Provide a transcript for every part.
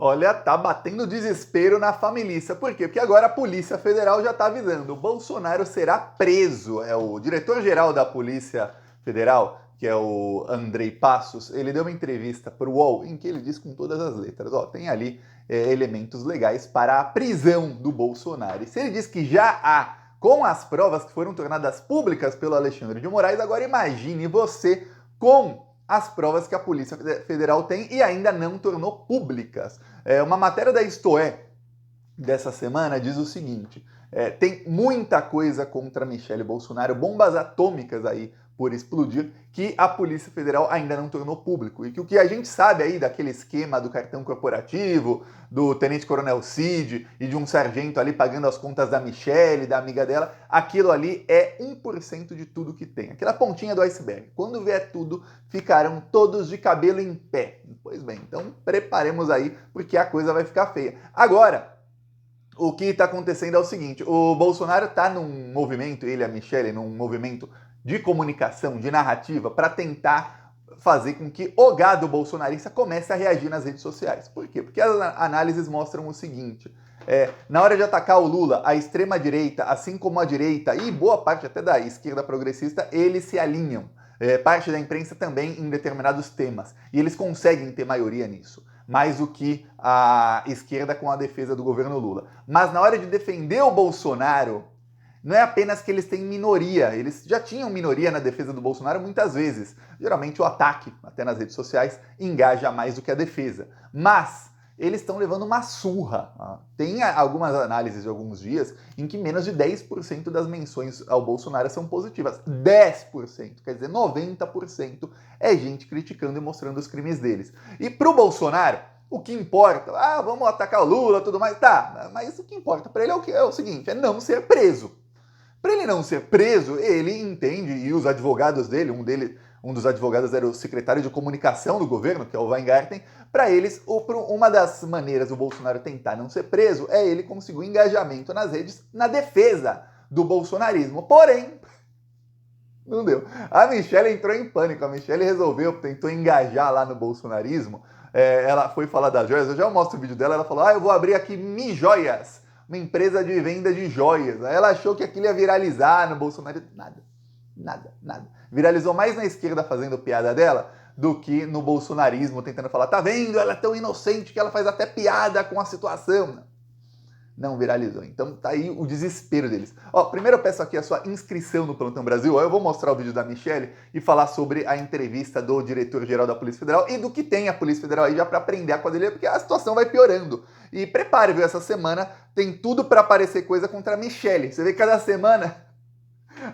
Olha, tá batendo desespero na família. Por quê? Porque agora a Polícia Federal já tá avisando. O Bolsonaro será preso. É o diretor-geral da Polícia Federal, que é o Andrei Passos, ele deu uma entrevista para o UOL em que ele diz com todas as letras, ó, tem ali elementos legais para a prisão do Bolsonaro. E se ele diz que já há, com as provas que foram tornadas públicas pelo Alexandre de Moraes, agora imagine você com as provas que a Polícia Federal tem e ainda não tornou públicas. Uma matéria da Isto É dessa semana diz o seguinte: tem muita coisa contra Michele Bolsonaro, bombas atômicas aí por explodir, que a Polícia Federal ainda não tornou público. E que o que a gente sabe aí daquele esquema do cartão corporativo, do tenente-coronel Cid e de um sargento ali pagando as contas da Michele, da amiga dela, aquilo ali é 1% de tudo que tem. Aquela pontinha do iceberg. Quando vier tudo, ficarão todos de cabelo em pé. Pois bem, então preparemos aí, porque a coisa vai ficar feia. Agora, o que está acontecendo é o seguinte: o Bolsonaro está num movimento, ele e a Michele, num movimento de comunicação, de narrativa, para tentar fazer com que o gado bolsonarista comece a reagir nas redes sociais. Por quê? Porque as análises mostram o seguinte: na hora de atacar o Lula, a extrema-direita, assim como a direita e boa parte até da esquerda progressista, eles se alinham. Parte da imprensa também em determinados temas. E eles conseguem ter maioria nisso, mais do que a esquerda com a defesa do governo Lula. Mas na hora de defender o Bolsonaro, não é apenas que eles têm minoria, eles já tinham minoria na defesa do Bolsonaro muitas vezes. Geralmente o ataque, até nas redes sociais, engaja mais do que a defesa. Mas eles estão levando uma surra. Tem algumas análises de alguns dias em que menos de 10% das menções ao Bolsonaro são positivas. 10%, quer dizer, 90% é gente criticando e mostrando os crimes deles. E pro Bolsonaro, o que importa, vamos atacar o Lula e tudo mais, tá, mas o que importa para ele é o seguinte, é não ser preso. Para ele não ser preso, ele entende, e os advogados dele, um dos advogados era o secretário de comunicação do governo, que é o Weingarten, para eles, uma das maneiras do Bolsonaro tentar não ser preso é ele conseguir um engajamento nas redes na defesa do bolsonarismo. Porém, não deu. A Michele entrou em pânico, a Michele tentou engajar lá no bolsonarismo, ela foi falar das joias, eu já mostro o vídeo dela, ela falou, eu vou abrir aqui Mi Joias, uma empresa de venda de joias. Aí ela achou que aquilo ia viralizar no Bolsonaro. Nada. Viralizou mais na esquerda fazendo piada dela do que no bolsonarismo tentando falar, tá vendo? Ela é tão inocente que ela faz até piada com a situação. Não viralizou. Então tá aí o desespero deles. Primeiro eu peço aqui a sua inscrição no Plantão Brasil. Eu vou mostrar o vídeo da Michele e falar sobre a entrevista do diretor-geral da Polícia Federal e do que tem a Polícia Federal aí já para prender a quadrilha, porque a situação vai piorando. E prepare, viu? Essa semana tem tudo para aparecer coisa contra a Michele. Você vê que cada semana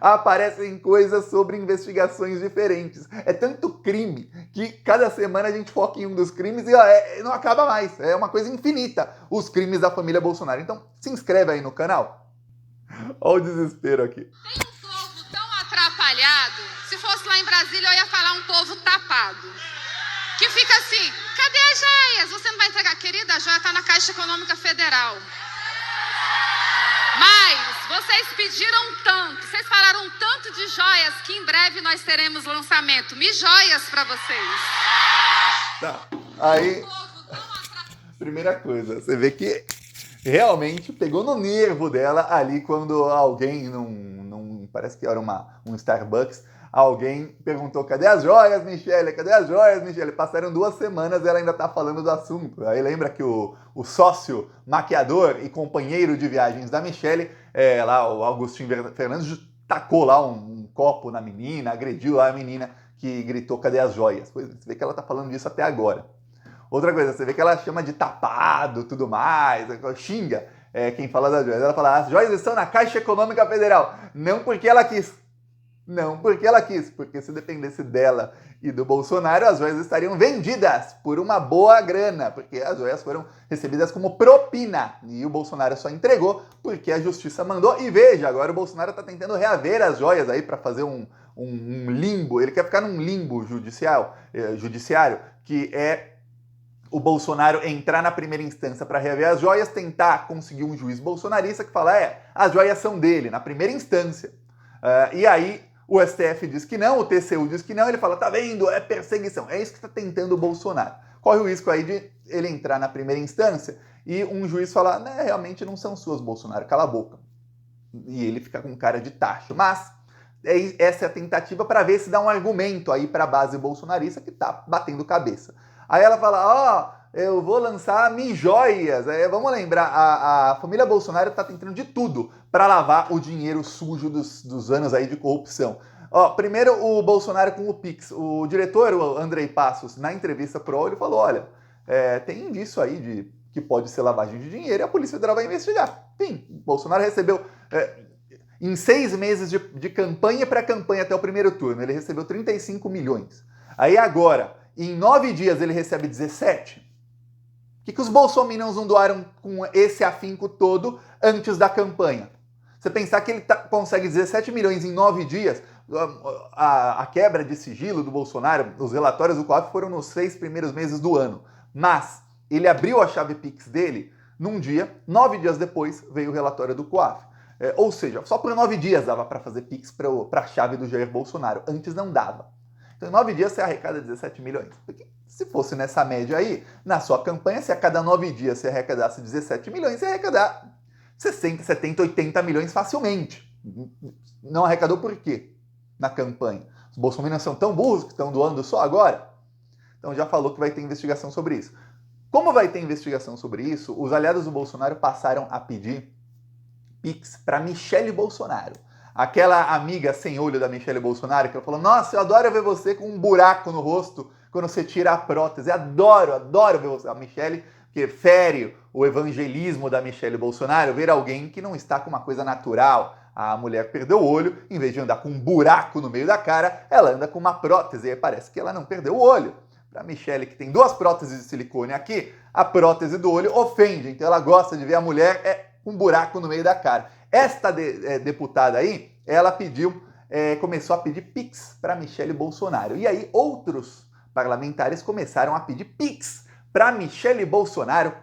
aparecem coisas sobre investigações diferentes. É tanto crime que cada semana a gente foca em um dos crimes e não acaba mais. É uma coisa infinita, os crimes da família Bolsonaro. Então, se inscreve aí no canal. Olha o desespero aqui. Tem um povo tão atrapalhado, se fosse lá em Brasília eu ia falar um povo tapado. Que fica assim, cadê as joias? Você não vai entregar? Querida, a joia está na Caixa Econômica Federal. Mas vocês pediram tanto, vocês falaram tanto de joias que em breve nós teremos lançamento. Mi Joias para vocês. Tá, aí, primeira coisa, você vê que realmente pegou no nervo dela ali quando alguém, parece que era um Starbucks, alguém perguntou, cadê as joias, Michele? Cadê as joias, Michele? Passaram 2 semanas e ela ainda tá falando do assunto. Aí lembra que o sócio maquiador e companheiro de viagens da Michele, lá o Augustinho Fernandes, tacou lá um copo na menina, agrediu lá a menina que gritou, cadê as joias? Pois você vê que ela tá falando disso até agora. Outra coisa, você vê que ela chama de tapado, tudo mais, xinga quem fala das joias. Ela fala, as joias estão na Caixa Econômica Federal. Não porque ela quis. Não, porque ela quis, porque se dependesse dela e do Bolsonaro, as joias estariam vendidas por uma boa grana, porque as joias foram recebidas como propina, e o Bolsonaro só entregou porque a justiça mandou, e veja, agora o Bolsonaro está tentando reaver as joias aí para fazer um limbo, ele quer ficar num limbo judiciário, que é o Bolsonaro entrar na primeira instância para reaver as joias, tentar conseguir um juiz bolsonarista que fala, as joias são dele, na primeira instância. E aí o STF diz que não, o TCU diz que não, ele fala, tá vendo, é perseguição. É isso que está tentando o Bolsonaro. corre o risco aí de ele entrar na primeira instância e um juiz falar, né, realmente não são suas, Bolsonaro, cala a boca. E ele fica com cara de tacho. Mas essa é a tentativa para ver se dá um argumento aí para a base bolsonarista que tá batendo cabeça. Aí ela fala, eu vou lançar mijoias. Vamos lembrar, a família Bolsonaro está tentando de tudo para lavar o dinheiro sujo dos anos aí de corrupção. Primeiro o Bolsonaro com o Pix. O diretor, o Andrei Passos, na entrevista pro UOL, ele falou, olha, tem indício aí de que pode ser lavagem de dinheiro e a Polícia Federal vai investigar. Enfim, o Bolsonaro recebeu... em 6 meses de campanha para campanha até o primeiro turno, ele recebeu 35 milhões. Aí agora, em 9 dias ele recebe 17? O que os bolsominions não doaram com esse afinco todo antes da campanha? Você pensar que ele consegue 17 milhões em 9 dias, a quebra de sigilo do Bolsonaro, os relatórios do COAF foram nos 6 primeiros meses do ano. Mas ele abriu a chave Pix dele num dia, 9 dias depois veio o relatório do COAF. Ou seja, só por 9 dias dava para fazer Pix para a chave do Jair Bolsonaro. Antes não dava. Então, em 9 dias você arrecada 17 milhões. Porque se fosse nessa média aí, na sua campanha, se a cada 9 dias você arrecadasse 17 milhões, você ia arrecadar 60, 70, 80 milhões facilmente. Não arrecadou por quê na campanha? Os bolsominions são tão burros que estão doando só agora? Então já falou que vai ter investigação sobre isso. Como vai ter investigação sobre isso, os aliados do Bolsonaro passaram a pedir Pix para Michele Bolsonaro. Aquela amiga sem olho da Michele Bolsonaro, que ela falou, nossa, eu adoro ver você com um buraco no rosto quando você tira a prótese. Adoro ver você. A Michele, que fere o evangelismo da Michele Bolsonaro, ver alguém que não está com uma coisa natural. A mulher perdeu o olho, em vez de andar com um buraco no meio da cara, ela anda com uma prótese. E parece que ela não perdeu o olho. Para a Michele, que tem 2 próteses de silicone aqui, a prótese do olho ofende. Então ela gosta de ver a mulher com um buraco no meio da cara. Esta deputada aí, ela começou a pedir Pix para Michele Bolsonaro. E aí outros parlamentares começaram a pedir Pix para Michele Bolsonaro.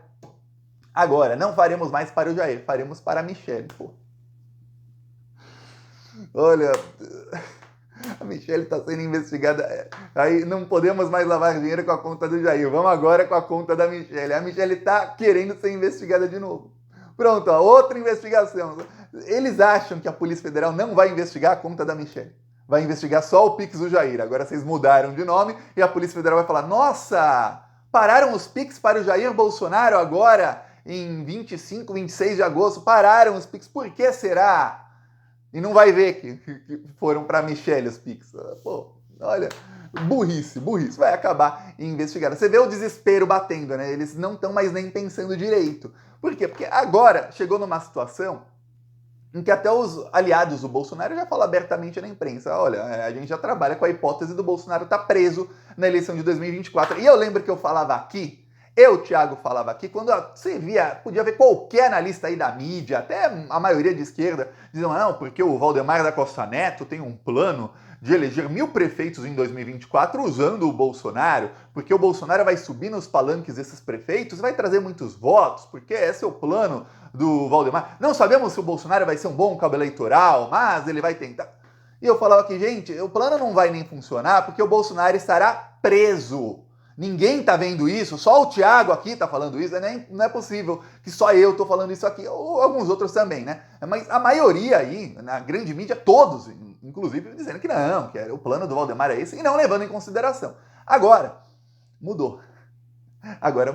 Agora, não faremos mais para o Jair, faremos para a Michele. Pô. Olha... A Michele está sendo investigada. Aí não podemos mais lavar dinheiro com a conta do Jair. Vamos agora com a conta da Michele. A Michele está querendo ser investigada de novo. Pronto, outra investigação. Eles acham que a Polícia Federal não vai investigar a conta da Michele. Vai investigar só o Pix do Jair. Agora vocês mudaram de nome e a Polícia Federal vai falar, nossa, pararam os Pix para o Jair Bolsonaro agora em 25, 26 de agosto. Pararam os Pix. Por que será? E não vai ver que foram para Michele os Pix. Pô, olha, burrice. Vai acabar investigada. Você vê o desespero batendo, né? Eles não estão mais nem pensando direito. Por quê? Porque agora chegou numa situação em que até os aliados do Bolsonaro já falam abertamente na imprensa. Olha, a gente já trabalha com a hipótese do Bolsonaro estar preso na eleição de 2024. E eu lembro que eu falava aqui, Thiago, falava aqui, quando você podia ver qualquer analista aí da mídia, até a maioria de esquerda, dizendo, não, porque o Valdemar da Costa Neto tem um plano de eleger 1000 prefeitos em 2024 usando o Bolsonaro, porque o Bolsonaro vai subir nos palanques desses prefeitos e vai trazer muitos votos, porque esse é o plano do Valdemar. Não sabemos se o Bolsonaro vai ser um bom cabo eleitoral, mas ele vai tentar. E eu falava aqui, gente, o plano não vai nem funcionar porque o Bolsonaro estará preso. Ninguém tá vendo isso, só o Thiago aqui tá falando isso, não é possível que só eu tô falando isso aqui, ou alguns outros também, né? Mas a maioria aí, na grande mídia, todos, inclusive, dizendo que não, que o plano do Valdemar é esse, e não levando em consideração. Agora mudou. Agora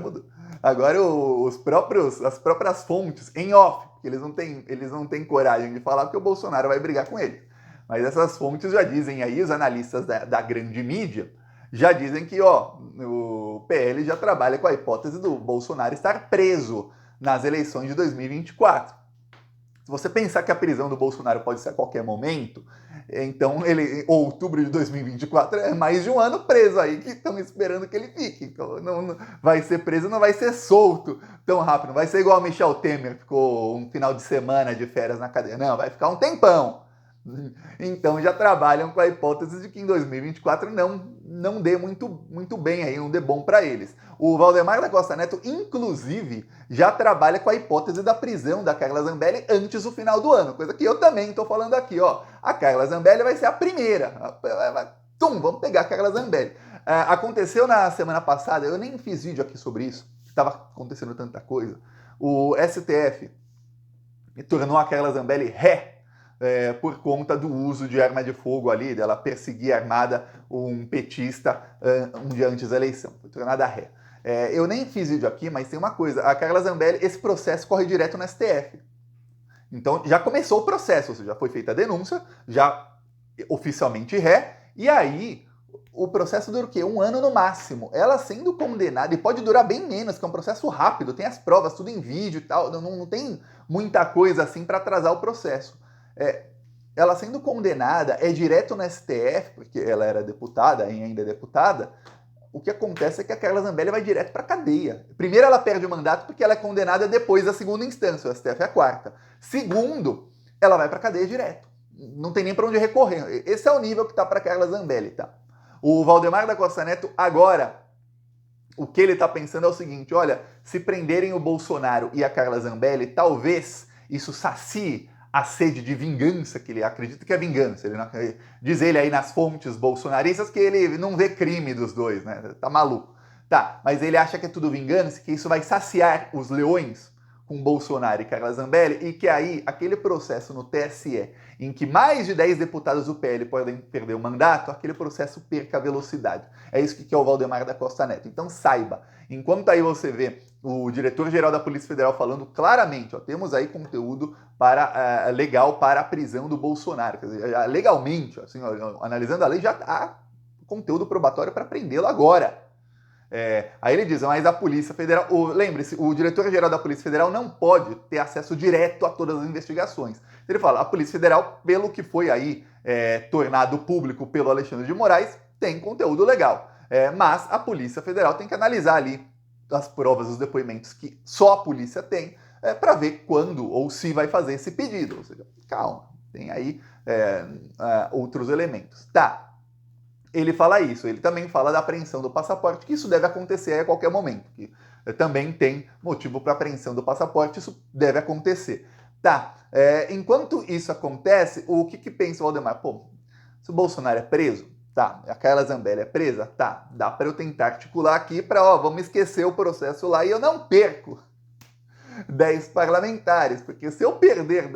as próprias fontes, em off, que eles não têm coragem de falar que o Bolsonaro vai brigar com eles. Mas essas fontes já dizem aí, os analistas da grande mídia, já dizem que o PL já trabalha com a hipótese do Bolsonaro estar preso nas eleições de 2024. Se você pensar que a prisão do Bolsonaro pode ser a qualquer momento, então outubro de 2024 é mais de um ano preso aí, que estão esperando que ele fique. Então não vai ser preso, não vai ser solto tão rápido. Não vai ser igual o Michel Temer, ficou um final de semana de férias na cadeia. Não, vai ficar um tempão. Então já trabalham com a hipótese de que em 2024 não dê muito bem aí, não dê bom para eles. O Valdemar da Costa Neto, inclusive, já trabalha com a hipótese da prisão da Carla Zambelli antes do final do ano, coisa que eu também estou falando aqui, A Carla Zambelli vai ser a primeira. Vamos pegar a Carla Zambelli. Aconteceu na semana passada, eu nem fiz vídeo aqui sobre isso, estava acontecendo tanta coisa. O STF tornou a Carla Zambelli ré por conta do uso de arma de fogo ali, dela perseguir armada um petista um dia antes da eleição. Foi tornada ré. Eu nem fiz vídeo aqui, mas tem uma coisa. A Carla Zambelli, esse processo corre direto no STF. Então já começou o processo, ou seja, já foi feita a denúncia, já oficialmente ré, e aí o processo dura o quê? 1 ano no máximo. Ela sendo condenada, e pode durar bem menos, que é um processo rápido, tem as provas, tudo em vídeo e tal, não tem muita coisa assim para atrasar o processo. Ela sendo condenada, é direto no STF, porque ela era deputada e ainda é deputada. O que acontece é que a Carla Zambelli vai direto para a cadeia. Primeiro, ela perde o mandato porque ela é condenada depois da segunda instância, o STF é a quarta. Segundo, ela vai para a cadeia direto. Não tem nem para onde recorrer. Esse é o nível que está para a Carla Zambelli, tá? O Valdemar da Costa Neto, agora, o que ele está pensando é o seguinte, olha, se prenderem o Bolsonaro e a Carla Zambelli, talvez isso sacie a sede de vingança, que ele acredita que é vingança. Diz ele aí nas fontes bolsonaristas que ele não vê crime dos dois, né? Tá maluco. Tá, mas ele acha que é tudo vingança, que isso vai saciar os leões com Bolsonaro e Carla Zambelli, e que aí aquele processo no TSE, em que mais de 10 deputados do PL podem perder o mandato, aquele processo perca a velocidade. É isso que quer o Valdemar da Costa Neto. Então saiba, enquanto aí você vê o diretor-geral da Polícia Federal falando claramente, ó, temos aí conteúdo legal para a prisão do Bolsonaro. Quer dizer, legalmente, assim, ó, analisando a lei, já há conteúdo probatório para prendê-lo agora. Aí ele diz, mas a Polícia Federal... Lembre-se, o diretor-geral da Polícia Federal não pode ter acesso direto a todas as investigações. Ele fala, a Polícia Federal, pelo que foi aí tornado público pelo Alexandre de Moraes, tem conteúdo legal. Mas a Polícia Federal tem que analisar ali as provas, os depoimentos que só a polícia tem, para ver quando ou se vai fazer esse pedido. Ou seja, calma, tem aí outros elementos. Tá. Ele fala isso, ele também fala da apreensão do passaporte, que isso deve acontecer a qualquer momento, que também tem motivo para apreensão do passaporte, isso deve acontecer. Tá, enquanto isso acontece, o que pensa o Valdemar? Pô, se o Bolsonaro é preso, tá, a Carla Zambelli é presa, tá, dá para eu tentar articular aqui para, vamos esquecer o processo lá e eu não perco 10 parlamentares, porque se eu perder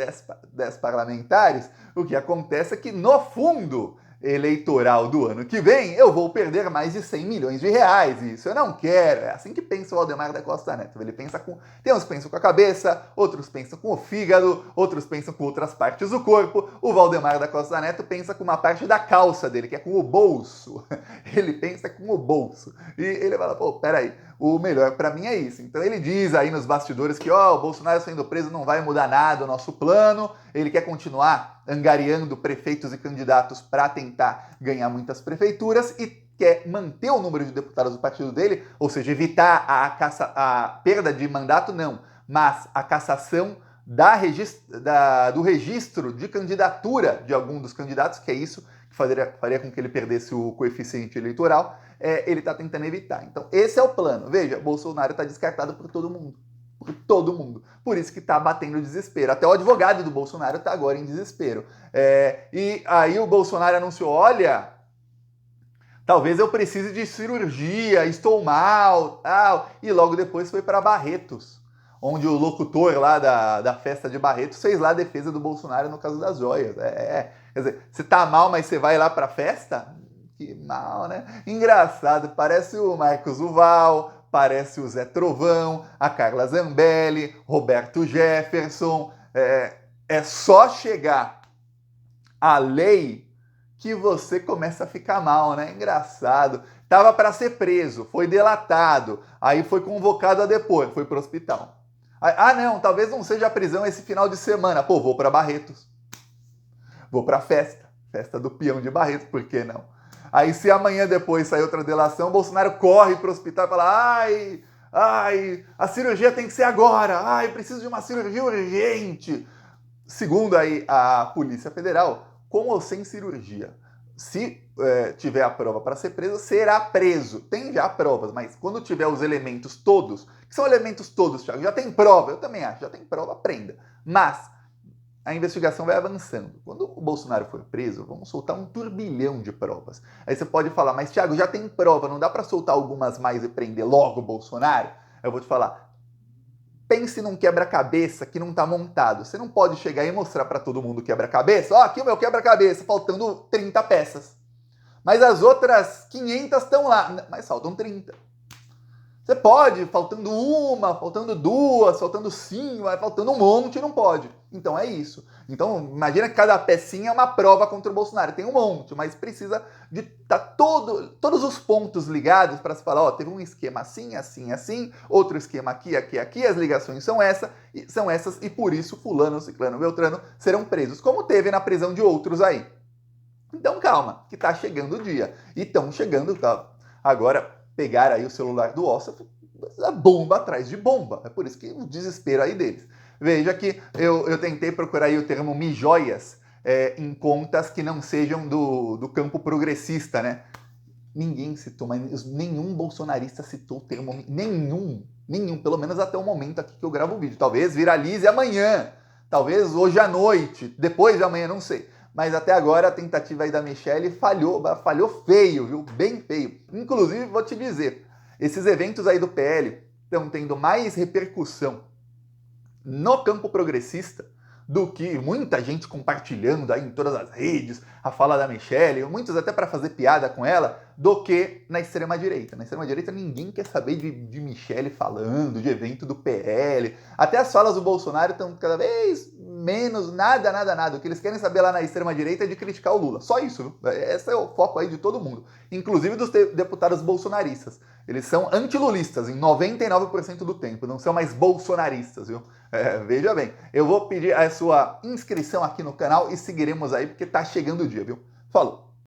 10 parlamentares, o que acontece é que no fundo eleitoral do ano que vem, eu vou perder mais de 100 milhões de reais. E isso eu não quero. É assim que pensa o Valdemar da Costa Neto. Ele pensa com... Tem uns que pensam com a cabeça, outros pensam com o fígado, outros pensam com outras partes do corpo. O Valdemar da Costa Neto pensa com uma parte da calça dele, que é com o bolso. Ele pensa com o bolso. E ele fala, pô, peraí, o melhor pra mim é isso. Então ele diz aí nos bastidores que, o Bolsonaro sendo preso não vai mudar nada o nosso plano, ele quer continuar angariando prefeitos e candidatos para tentar ganhar muitas prefeituras e quer manter o número de deputados do partido dele, ou seja, evitar a perda de mandato, não, mas a cassação do registro de candidatura de algum dos candidatos, que é isso que faria com que ele perdesse o coeficiente eleitoral, ele está tentando evitar. Então, esse é o plano. Veja, Bolsonaro está descartado por todo mundo. Por todo mundo. Por isso que está batendo desespero. Até o advogado do Bolsonaro está agora em desespero. E aí o Bolsonaro anunciou, olha, talvez eu precise de cirurgia, estou mal, tal. E logo depois foi para Barretos, onde o locutor lá da festa de Barretos fez lá a defesa do Bolsonaro no caso das joias. Quer dizer, você tá mal, mas você vai lá para a festa? Que mal, né? Engraçado, parece o Marcos Duval, parece o Zé Trovão, a Carla Zambelli, Roberto Jefferson. É só chegar a lei que você começa a ficar mal, né? Engraçado. Tava para ser preso, foi delatado, aí foi convocado a depor, foi pro hospital. Não, talvez não seja a prisão esse final de semana. Pô, vou para Barretos. Vou para festa do peão de Barretos, por que não? Aí se amanhã depois sair outra delação, Bolsonaro corre para o hospital e fala, ai, a cirurgia tem que ser agora, preciso de uma cirurgia urgente. Segundo aí a Polícia Federal, com ou sem cirurgia, se tiver a prova para ser preso, será preso. Tem já provas, mas quando tiver os elementos todos, que são elementos todos, Thiago, já tem prova, eu também acho, já tem prova, prenda. Mas a investigação vai avançando. Quando o Bolsonaro for preso, vamos soltar um turbilhão de provas. Aí você pode falar, mas Thiago, já tem prova, não dá para soltar algumas mais e prender logo o Bolsonaro? Eu vou te falar, pense num quebra-cabeça que não está montado. Você não pode chegar e mostrar para todo mundo o quebra-cabeça. Ó, aqui o meu quebra-cabeça, faltando 30 peças. Mas as outras 500 estão lá, mas faltam 30. Você pode, faltando uma, faltando duas, faltando 5, faltando um monte, não pode. Então é isso. Então imagina que cada pecinha é uma prova contra o Bolsonaro. Tem um monte, mas precisa de estar todos os pontos ligados para se falar, ó, teve um esquema assim, assim, assim, outro esquema aqui, aqui, aqui, as ligações são essas e por isso fulano, ciclano, beltrano serão presos, como teve na prisão de outros aí. Então calma, que tá chegando o dia. E estão chegando, tá? Agora pegar aí o celular do Ossa, a bomba atrás de bomba. É por isso que o desespero aí deles. Veja que eu tentei procurar aí o termo mijóias em contas que não sejam do campo progressista, né? Ninguém citou, mas nenhum bolsonarista citou o termo, nenhum, pelo menos até o momento aqui que eu gravo o vídeo. Talvez viralize amanhã, talvez hoje à noite, depois de amanhã, não sei. Mas até agora a tentativa aí da Michelle falhou feio, viu? Bem feio. Inclusive, vou te dizer, esses eventos aí do PL estão tendo mais repercussão no campo progressista do que muita gente compartilhando aí em todas as redes a fala da Michelle, muitos até para fazer piada com ela, do que na extrema-direita. Na extrema-direita ninguém quer saber de Michelle falando, de evento do PL. Até as falas do Bolsonaro estão cada vez menos, nada. O que eles querem saber lá na extrema-direita é de criticar o Lula. Só isso, viu? Esse é o foco aí de todo mundo. Inclusive dos deputados bolsonaristas. Eles são antilulistas em 99% do tempo, não são mais bolsonaristas, viu? Veja bem, eu vou pedir a sua inscrição aqui no canal e seguiremos aí porque tá chegando o dia, viu? Falou!